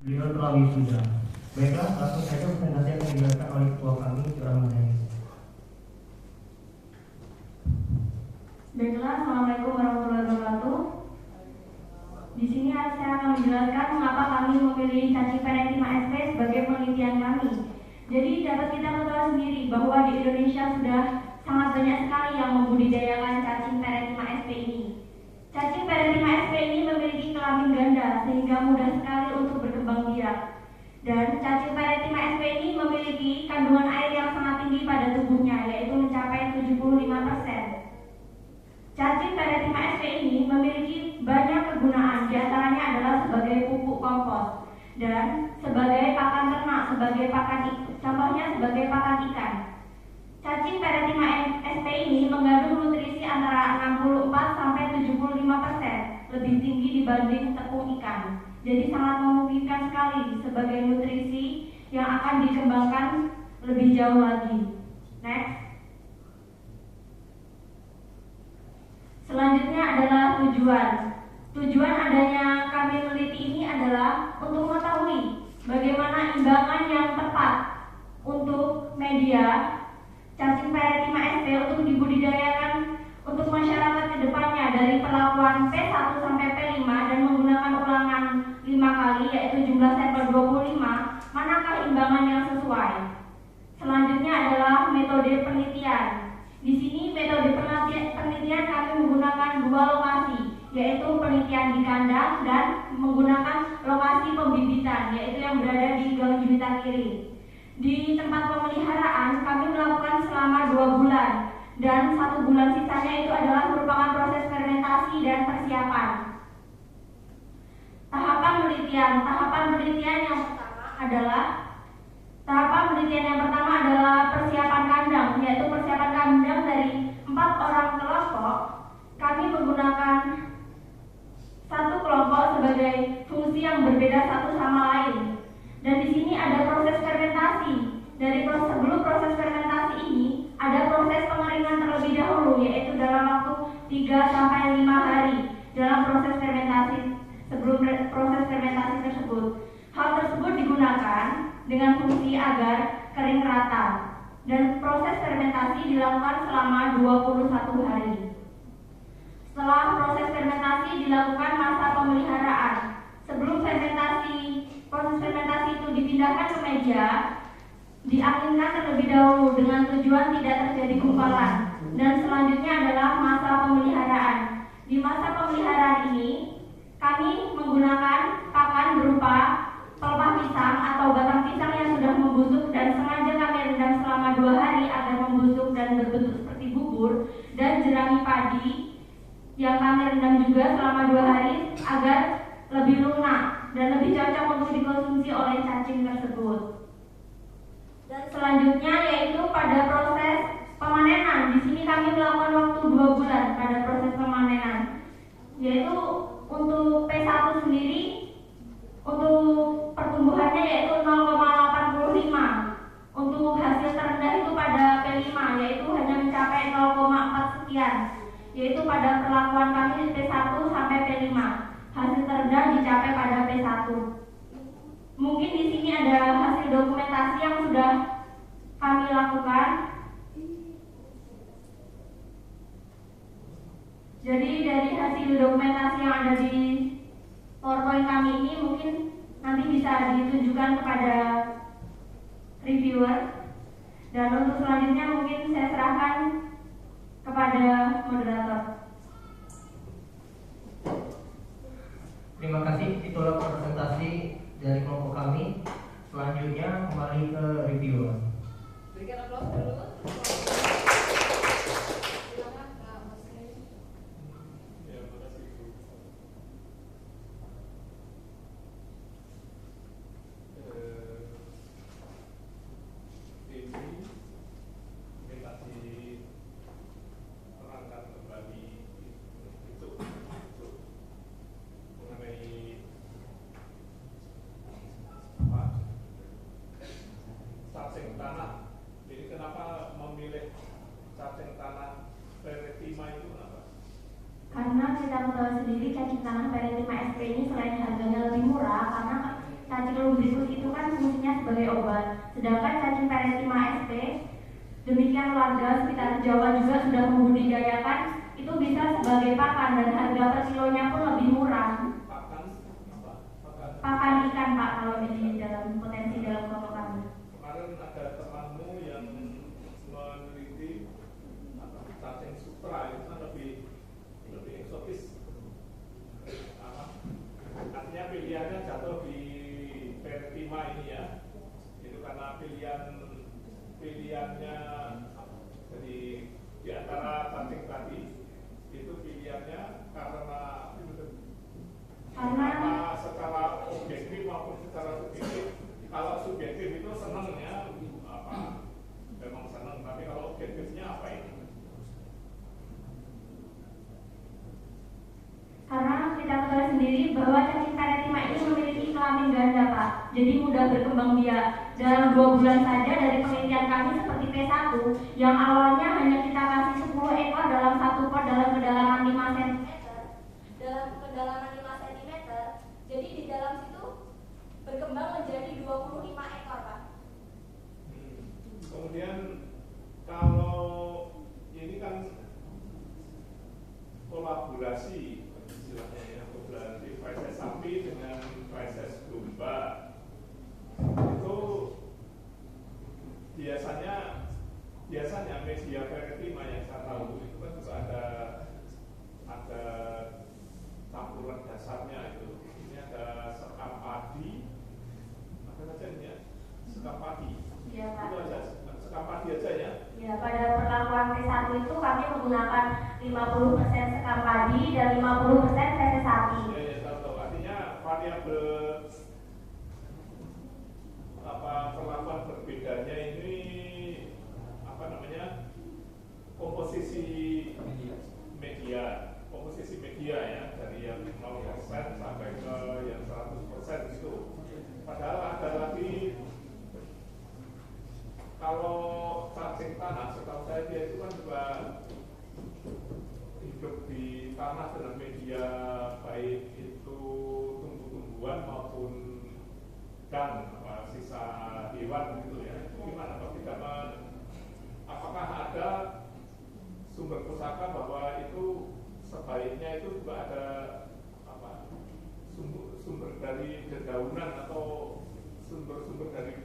Beliau telah wisuda. Baiklah, langsung saja presentasi yang dijelaskan oleh ketua kami, Rahman. Baiklah, assalamualaikum warahmatullahi wabarakatuh. Di sini saya akan menjelaskan mengapa kami memilih cacing parenchyma sp sebagai penelitian kami. Jadi dapat kita ketahui sendiri bahwa di Indonesia sudah sangat banyak sekali yang membudidayakan cacing parenchyma sp ini. Cacing parenchyma sp ini memiliki kelamin ganda sehingga mudah sekali untuk berkembang biak. Dan cacing parenchyma sp ini memiliki kandungan air yang sangat tinggi pada tubuhnya, yaitu mencapai 75%. Cacing parenchyma sp ini memiliki banyak kegunaan, diantaranya adalah sebagai pupuk kompos dan sebagai pakan ternak, contohnya sebagai pakan ikan. Cacing parenchyma sp ini mengandung nutrisi antara 64 sampai 75%, lebih tinggi dibanding tepung ikan. Jadi sangat memungkinkan sekali sebagai nutrisi yang akan dikembangkan lebih jauh lagi. Next. Selanjutnya adalah tujuan. Tujuan adanya kami meneliti ini adalah untuk mengetahui bagaimana imbangan yang tepat untuk media cacing parenchyma sp untuk dibudidayakan untuk masyarakat ke depannya dari perlakuan P1 sampai P5 dan menggunakan ulangan 5 kali, yaitu jumlah sampel 25, manakah imbangan yang sesuai. Selanjutnya adalah metode penelitian. Di sini metode penelitian kami menggunakan dua lokasi, yaitu penelitian di kandang dan menggunakan lokasi pembibitan, yaitu yang berada di Gang Juwita Kiri. Di tempat pemeliharaan kami melakukan selama 2 bulan dan 1 bulan sisanya itu adalah merupakan proses fermentasi dan persiapan. Tahapan penelitian yang pertama adalah persiapan kandang, yaitu persiapan kandang dari 4 orang kelompok. Kami menggunakan satu kelompok sebagai fungsi yang berbeda satu sama lain. Dan di sini ada proses fermentasi. Sebelum proses fermentasi ini ada proses pengeringan terlebih dahulu, yaitu dalam waktu 3 sampai 5 hari dalam proses fermentasi. Sebelum proses fermentasi tersebut, hal tersebut digunakan dengan fungsi agar kering rata, dan proses fermentasi dilakukan selama 21 hari. Setelah proses fermentasi dilakukan masa pemeliharaan. Sebelum proses fermentasi itu dipindahkan ke meja, dianginkan terlebih dahulu dengan tujuan tidak terjadi gumpalan. Dan selanjutnya adalah masa pemeliharaan. Di masa pemeliharaan ini, kami menggunakan pakan berupa pelepah pisang atau batang pisang yang sudah membusuk dan sengaja kami rendam selama 2 hari agar membusuk dan berbentuk seperti bubur, dan jerami padi yang kami rendam juga selama 2 hari agar lebih lunak dan lebih cocok untuk dikonsumsi oleh cacing tersebut. Dan selanjutnya yaitu pada proses pemanenan. Di sini kami melakukan waktu 2 bulan pada proses pemanenan, yaitu untuk P1 sendiri untuk pertumbuhannya yaitu 0,85. Untuk hasil terendah itu pada P5 yaitu hanya mencapai 0,4 sekian, yaitu pada perlakuan kami P1 sampai P5. Hasil terendah dicapai pada P1. Mungkin di sini ada hasil dokumentasi yang sudah kami lakukan. Jadi dari hasil dokumentasi yang ada di PowerPoint kami ini mungkin nanti bisa ditunjukkan kepada reviewer. Dan untuk selanjutnya mungkin saya serahkan kepada moderator. Terima kasih, itulah presentasi dari kelompok kami. Selanjutnya kembali ke reviewer. Berikan aplaus dulu. Cacing tanah. Jadi kenapa memilih cacing tanah parenchyma itu kenapa? Karena kita ketahui sendiri cacing tanah parenchyma sp ini selain harganya lebih murah, karena cacing sebagai obat. Sedangkan cacing parenchyma sp, demikian warga sekitar Jawa juga sudah membudidayakan, itu bisa sebagai pakan dan harga per kilonya pun lebih murah. Pakan apa? Pakan ikan Pak kalau di dalam potensi dalam kelompok kami. Kemarin ada temanmu yang meneliti cacing sutra itu kan lebih eksotis. Artinya pilihannya jatuh di parenchyma ini ya. Itu karena pilihannya jadi di antara cacing tadi itu pilihannya karena secara objektif maupun secara subjektif. Kalau subjektif itu senangnya memang senang, tapi kalau objektifnya apa ini? Karena kita ketahui sendiri bahwa cacing parenchyma ini memiliki kelamin ganda Pak, jadi mudah berkembang biak. Dalam 2 bulan saja dari penelitian kami seperti P1 yang awalnya hanya kita kasih 10 ekor dalam satu pot dalam kedalaman 5 cm, jadi di dalam situ berkembang menjadi 25 ekor Pak. Kemudian kalau ini kan kolaborasi istilahnya ya, kolaborasi feses sapi dengan feses domba itu biasanya media parenchyma yang saya tahu itu kan juga ada campuran dasarnya itu. Ini ada sekam padi, apa saja ini ya? Sekam padi. Iya Pak. Itu aja, sekam padi aja ya. Ya, pada perlakuan P1 itu kami menggunakan 50% sekam padi dan 50% feses sapi. Ya, tahu. Artinya variabel perlakuan berbedanya ini komposisi media ya, dari yang 0% sampai ke yang 100% itu. Padahal ada lagi, kalau cacing tanah, setahu saya dia itu kan juga hidup di tanah dengan media baik itu tumbuh-tumbuhan maupun sisa hewan gitu ya. Gimana Pak, apakah ada sumber pusaka bahwa itu sebaiknya itu juga ada sumber dari dedaunan atau sumber dari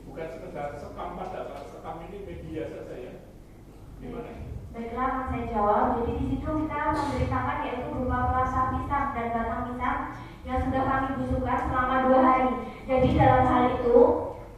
bukan sekedar sekam pada sekam ini media saja ya. Gimana ini? Baiklah, akan saya jawab. Jadi di situ kita memberitakan yaitu berupa pelasa pisang dan batang pisang yang sudah kami busukkan selama 2 hari. Jadi dalam hal itu